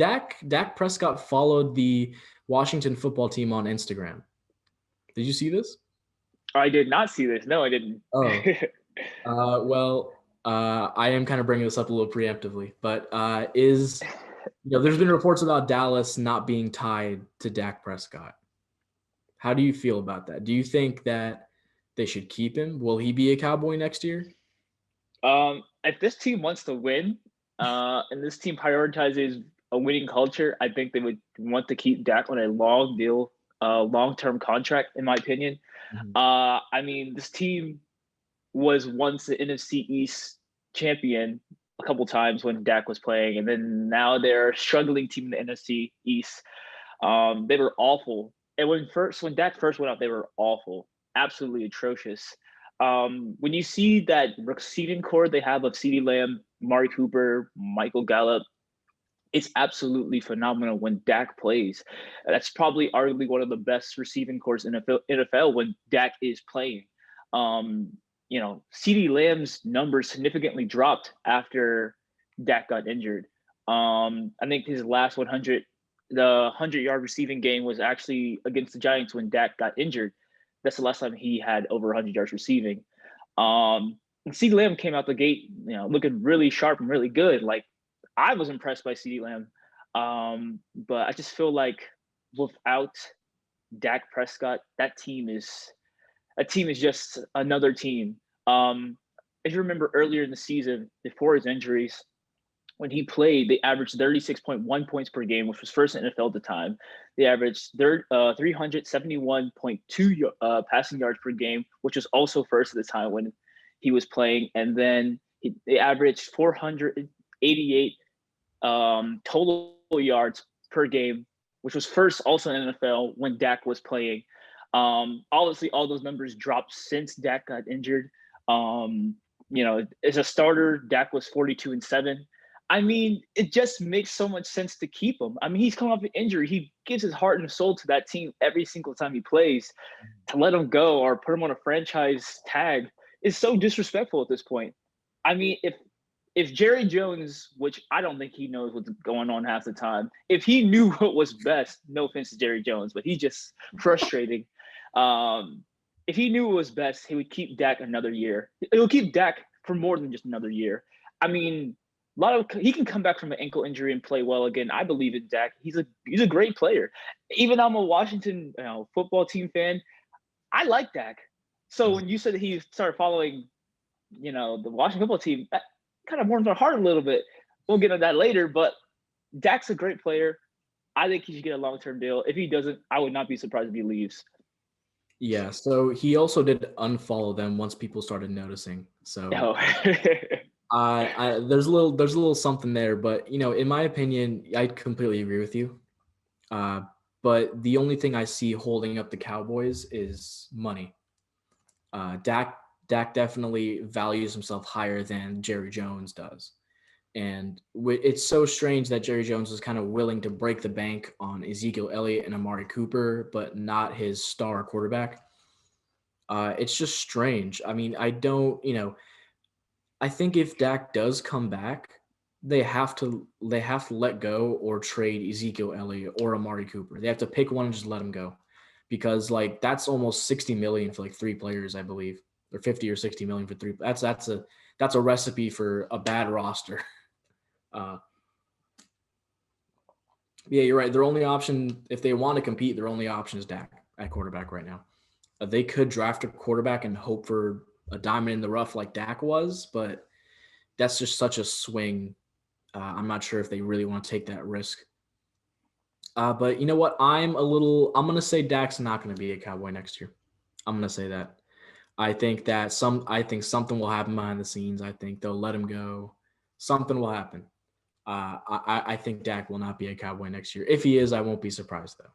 Dak Prescott followed the Washington football team on Instagram. Did you see this? I did not see this. No, I didn't. Oh, I am kind of bringing this up a little preemptively, but there's been reports about Dallas not being tied to Dak Prescott. How do you feel about that? Do you think that they should keep him? Will he be a Cowboy next year? If this team wants to win, and this team prioritizes a winning culture, I think they would want to keep Dak on a long deal, long-term contract, in my opinion. Mhm. I mean, this team was once the NFC East champion a couple times when Dak was playing, and then now they're a struggling team in the NFC East. They were awful, and when Dak first went out, they were awful, absolutely atrocious. When you see that receiving core they have of CeeDee Lamb, Mari Cooper, Michael Gallup, it's absolutely phenomenal when Dak plays. That's probably arguably one of the best receiving cores in NFL when Dak is playing. Um, CeeDee Lamb's numbers significantly dropped after Dak got injured. I think his last 100, the 100-yard receiving game was actually against the Giants when Dak got injured. That's the last time he had over 100 yards receiving. CeeDee Lamb came out the gate, looking really sharp and really good. Like, I was impressed by CeeDee Lamb, but I just feel like without Dak Prescott, that team is just another team. If you remember earlier in the season, before his injuries, when he played, they averaged 36.1 points per game, which was first in NFL at the time. They averaged 371.2 passing yards per game, which was also first at the time when he was playing. And then they averaged 488 total yards per game, which was first also in NFL when Dak was playing. Obviously, all those numbers dropped since Dak got injured. As a starter, Dak was 42-7. I mean, it just makes so much sense to keep him. I mean, he's coming off an injury. He gives his heart and soul to that team every single time he plays. To let him go or put him on a franchise tag is so disrespectful at this point. I mean, if Jerry Jones, which I don't think he knows what's going on half the time, if he knew what was best, no offense to Jerry Jones, but he's just frustrating. If he knew what was best, he would keep Dak another year. He'll keep Dak for more than just another year. I mean, he can come back from an ankle injury and play well again. I believe in Dak. He's a great player. Even though I'm a Washington football team fan, I like Dak. So when you said that he started following, the Washington football team, that kind of warms my heart a little bit. We'll get on that later, but Dak's a great player. I think he should get a long-term deal. If he doesn't, I would not be surprised if he leaves. Yeah, so he also did unfollow them once people started noticing. So there's a little something there, but in my opinion, I completely agree with you. But the only thing I see holding up the Cowboys is money. Dak definitely values himself higher than Jerry Jones does. And it's so strange that Jerry Jones was kind of willing to break the bank on Ezekiel Elliott and Amari Cooper, but not his star quarterback. It's just strange. I mean, I think if Dak does come back, they have to let go or trade Ezekiel Elliott or Amari Cooper. They have to pick one and just let him go, because that's almost $60 million for like three players, I believe, or 50 or 60 million for three. That's a recipe for a bad roster. Yeah, you're right. Their only option, if they want to compete, their only option is Dak at quarterback right now. They could draft a quarterback and hope for a diamond in the rough like Dak was, but that's just such a swing. I'm not sure if they really want to take that risk. But you know what? I'm going to say Dak's not going to be a Cowboy next year. I'm going to say that. I think something will happen behind the scenes. I think they'll let him go. Something will happen. I think Dak will not be a Cowboy next year. If he is, I won't be surprised though.